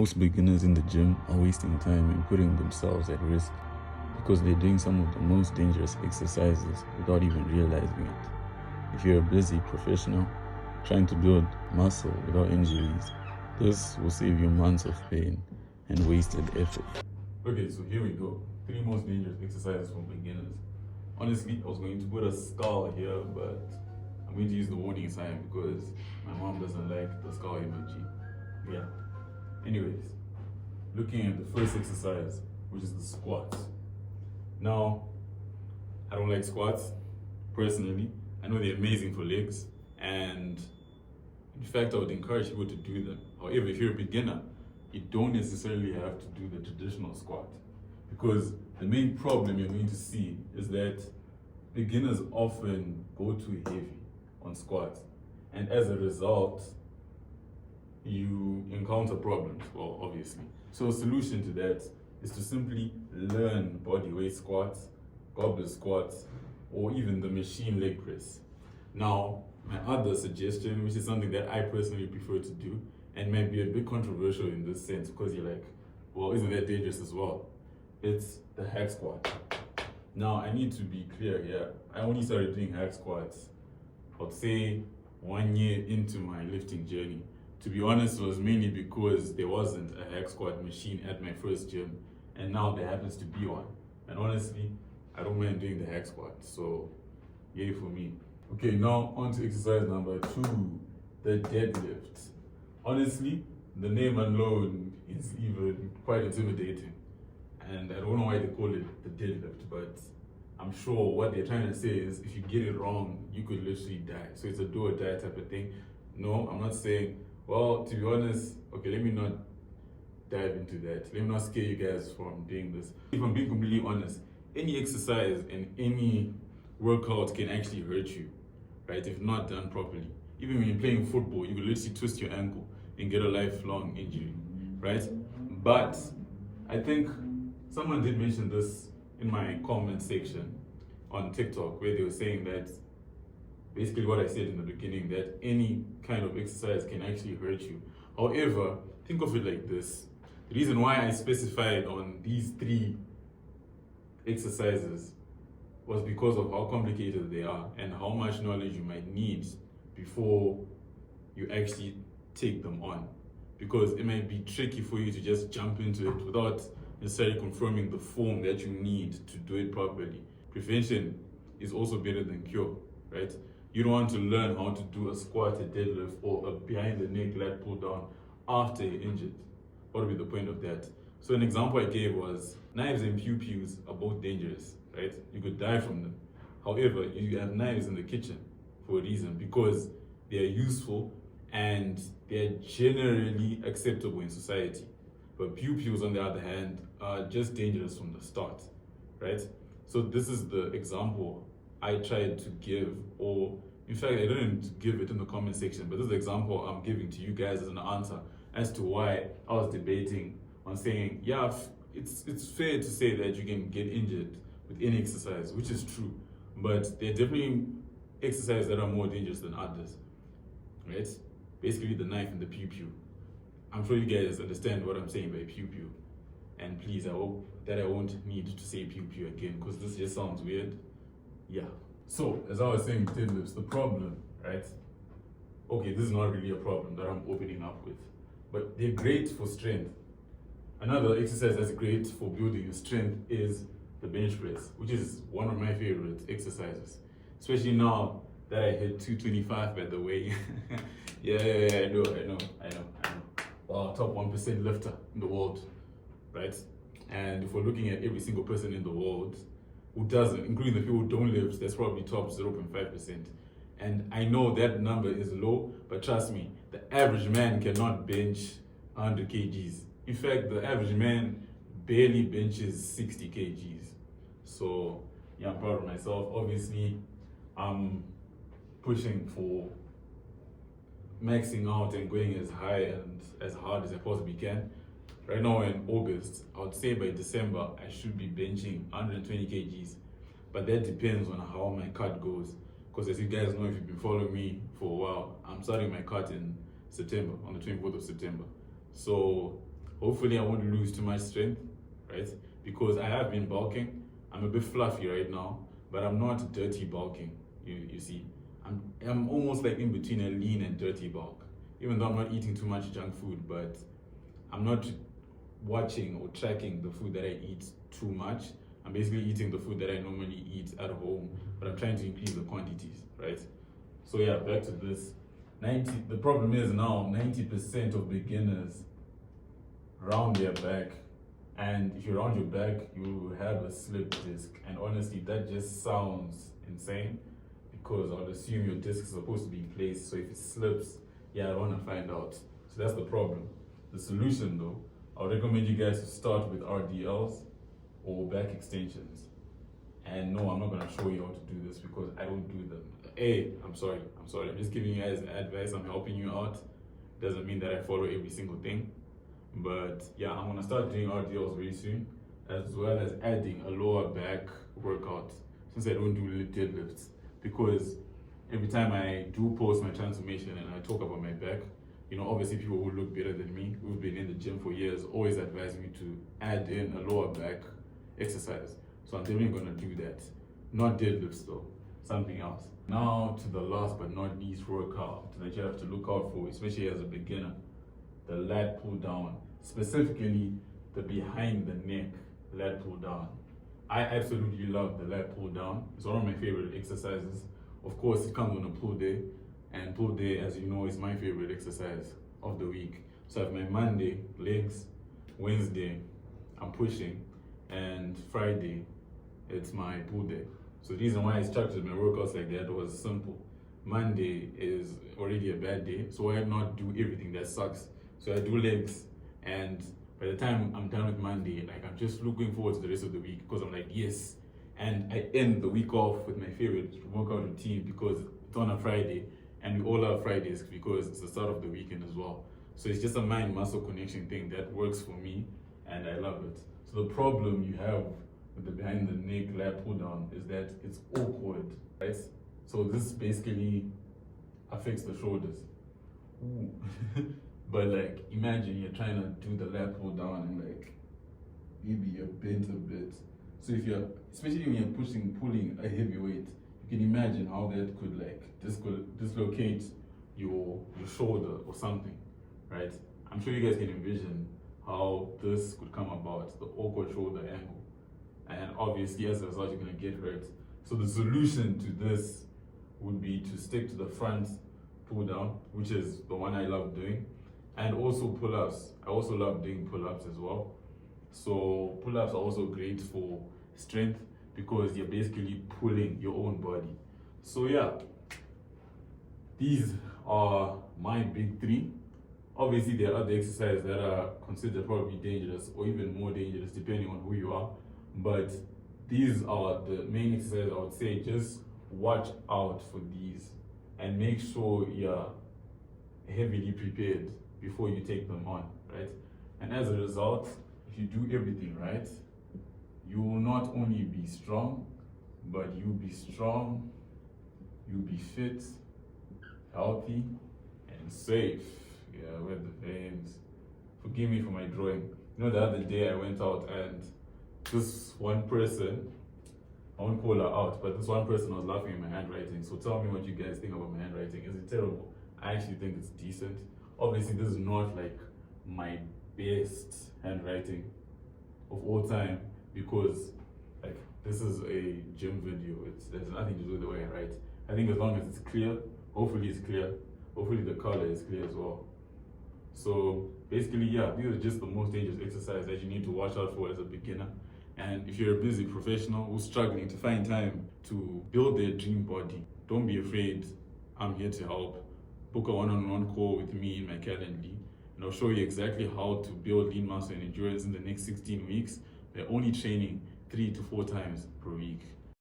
Most beginners in the gym are wasting time and putting themselves at risk because they're doing some of the most dangerous exercises without even realizing it. If you're a busy professional trying to build muscle without injuries, this will save you months of pain and wasted effort. Okay, so here we go. 3 most dangerous exercises for beginners. Honestly, I was going to put a skull here, but I'm going to use the warning sign because my mom doesn't like the skull emoji. Yeah. Anyways, looking at the first exercise, which is the squats. Now, I don't like squats personally. I know they're amazing for legs, and in fact, I would encourage people to do them. However, if you're a beginner, you don't necessarily have to do the traditional squat, because the main problem you're going to see is that beginners often go too heavy on squats, and as a result, you encounter problems, well, obviously. So a solution to that is to simply learn body weight squats, goblet squats, or even the machine leg press. Now, my other suggestion, which is something that I personally prefer to do, and might be a bit controversial in this sense, because you're like, well, isn't that dangerous as well? It's the hack squat. Now, I need to be clear here. I only started doing hack squats, I'd say 1 year into my lifting journey. To be honest, it was mainly because there wasn't a hack squat machine at my first gym, and now there happens to be one. And honestly, I don't mind doing the hack squat, so yay for me. Okay, now on to exercise number 2, the deadlift. Honestly, the name alone is even quite intimidating, and I don't know why they call it the deadlift, but I'm sure what they're trying to say is if you get it wrong, you could literally die. So it's a do or die type of thing. No, I'm not saying, well, to be honest, okay, let me not dive into that. Let me not scare you guys from doing this. If I'm being completely honest, any exercise and any workout can actually hurt you, right? If not done properly. Even when you're playing football, you will literally twist your ankle and get a lifelong injury, right? But I think someone did mention this in my comment section on TikTok, where they were saying that basically what I said in the beginning, that any kind of exercise can actually hurt you. However, think of it like this. The reason why I specified on these 3 exercises was because of how complicated they are and how much knowledge you might need before you actually take them on. Because it might be tricky for you to just jump into it without necessarily confirming the form that you need to do it properly. Prevention is also better than cure, right? You don't want to learn how to do a squat, a deadlift, or a behind the neck lat pull down after you're injured. What would be the point of that? So an example I gave was knives and pew-pews are both dangerous, right? You could die from them. However, you have knives in the kitchen for a reason, because they are useful and they're generally acceptable in society. But pew-pews, on the other hand, are just dangerous from the start, right? So this is the example I tried to give, or in fact, I didn't give it in the comment section, but this is the example I'm giving to you guys as an answer as to why I was debating on saying, yeah, it's fair to say that you can get injured with any exercise, which is true, but there are definitely exercises that are more dangerous than others, right? Basically the knife and the pew-pew. I'm sure you guys understand what I'm saying by pew-pew. And please, I hope that I won't need to say pew-pew again, because this just sounds weird. Yeah. So, as I was saying, deadlifts, the problem, right? Okay, this is not really a problem that I'm opening up with, but they're great for strength. Another exercise that's great for building your strength is the bench press, which is one of my favorite exercises, especially now that I hit 225, by the way. yeah, I know. Wow, top 1% lifter in the world, right? And if we're looking at every single person in the world who doesn't, including the people who don't lift, that's probably top 0.5%. And I know that number is low, but trust me, the average man cannot bench 100 kgs. In fact, the average man barely benches 60 kgs. So, yeah, I'm proud of myself. Obviously, I'm pushing for maxing out and going as high and as hard as I possibly can. Right now in August, I would say by December, I should be benching 120 kgs. But that depends on how my cut goes. Because as you guys know, if you've been following me for a while, I'm starting my cut in September, on the 24th of September. So Hopefully I won't lose too much strength, right? Because I have been bulking. I'm a bit fluffy right now, but I'm not dirty bulking. You see, I'm almost like in between a lean and dirty bulk. Even though I'm not eating too much junk food, but I'm not watching or tracking the food that I eat too much. I'm basically eating the food that I normally eat at home, but I'm trying to increase the quantities, right? So yeah, back to this. The problem is now 90% of beginners round their back, and if you round your back, you have a slip disc. And honestly, that just sounds insane because I would assume your disc is supposed to be in place. So if it slips, yeah, I want to find out. So that's the problem. The solution though, I would recommend you guys to start with RDLs or back extensions. And no, I'm not gonna show you how to do this because I don't do them. I'm sorry. I'm just giving you guys advice. I'm helping you out. Doesn't mean that I follow every single thing. But yeah, I'm gonna start doing RDLs very soon, as well as adding a lower back workout since I don't do deadlifts. Because every time I do post my transformation and I talk about my back, obviously people who look better than me, who've been in the gym for years, always advise me to add in a lower back exercise. So I'm definitely gonna do that. Not deadlifts though, something else. Now to the last but not least workout that you have to look out for, especially as a beginner, the lat pull down, specifically the behind the neck lat pull down. I absolutely love the lat pull down. It's one of my favorite exercises. Of course, it comes on a pull day, and pull day, as you know, is my favorite exercise of the week. So I have my Monday, legs, Wednesday, I'm pushing, and Friday, it's my pull day. So the reason why I structured my workouts like that was simple. Monday is already a bad day, so why not do everything that sucks? So I do legs, and by the time I'm done with Monday, like I'm just looking forward to the rest of the week because I'm like, yes. And I end the week off with my favorite workout routine because it's on a Friday, and we all love Fridays because it's the start of the weekend as well. So it's just a mind-muscle connection thing that works for me, and I love it. So the problem you have with the behind the neck lat pull down is that it's awkward, right? So this basically affects the shoulders. Ooh. But like, imagine you're trying to do the lat pull down and like, maybe you're bent a bit. So if you're, especially when you're pulling a heavy weight, you can imagine how that could like dislocate your shoulder or something, right? I'm sure you guys can envision how this could come about, the awkward shoulder angle. And obviously as a result, you're gonna get hurt. So the solution to this would be to stick to the front pull down, which is the one I love doing. And also pull-ups. I also love doing pull-ups as well. So pull-ups are also great for strength because you're basically pulling your own body. So yeah, these are my big three. Obviously there are other exercises that are considered probably dangerous or even more dangerous depending on who you are. But these are the main exercises I would say. Just watch out for these and make sure you're heavily prepared before you take them on, right? And as a result, if you do everything right, you will not only be strong, but you'll be strong, you'll be fit, healthy, and safe. Yeah, with the veins. Forgive me for my drawing. The other day I went out and this one person, I won't call her out, but this one person was laughing at my handwriting. So tell me what you guys think about my handwriting. Is it terrible? I actually think it's decent. Obviously, this is not like my best handwriting of all time because like this is a gym video. There's nothing to do with the way I write. I think as long as it's clear, hopefully it's clear. Hopefully the color is clear as well. So basically, yeah, these are just the most dangerous exercises that you need to watch out for as a beginner. And if you're a busy professional who's struggling to find time to build their dream body, don't be afraid. I'm here to help. Book a one-on-one call with me in my Calendly, and I'll show you exactly how to build lean muscle and endurance in the next 16 weeks by only training 3 to 4 times per week.